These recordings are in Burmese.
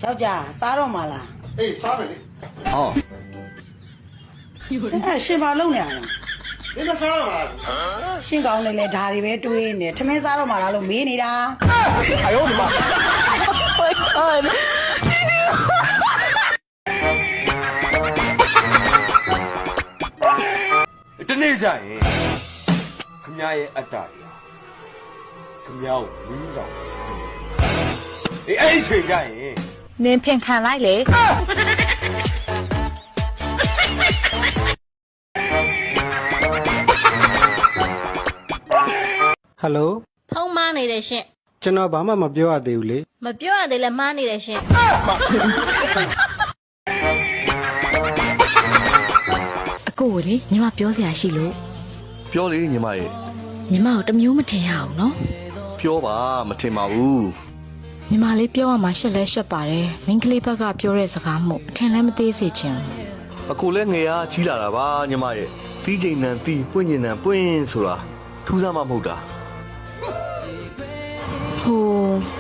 ယောက်ျားစားတော့မှာလား အေးစားမယ်လေ ဟော ရှင်ဘာလုပ်နေရလဲ ဒီမစားရမှာ ရှင်ကောင်းနေလေဒါတွေပဲတွေးနေထမင်းစားတော့မှာလားလို့မေးနေတာ အယောဒီမှာ တနေ့ကျရင်ခမရဲ့အတ္တတွေဟာခမကိုမီးတောင်အေးအဲ့ဒီချိန်ကျရင် နင်းဖြင်ခံလိုက်လေ ဟယ်လို ဖုံးမားနေတယ်ရှင် ကျွန်တော်ဘာမှမပြောရသေးဘူးလေ မပြောရသေးလဲမားနေတယ်ရှင် အကိုကိုလေညီမပြောစရာရှိလို့ ပြောလေညီမရဲ့ ညီမကိုတစ်မျိုးမထင်ရအောင်နော် ပြောပါမထင်ပါဘူး ညီမလေးပြောရမှာရှက်လဲရှက်ပါတယ်မင်းကလေးဘက်ကပြောတဲ့စကားမို့အထင်လည်းမသေးစေချင်ဘူး အခုလဲငယ်အားကြီးလာတာပါညီမရဲ့ပြီးချိန်နံပြီးပွင့်ကျင်နံပွင့်ဆိုတာထူးဆန်းမှမဟုတ်တာ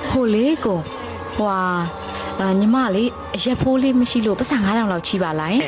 ဟိုလေကိုဟွာညီမလေးအရက်ဖိုးလေးမရှိလို့ပတ်စံ9000လောက်ချီပါလားယင်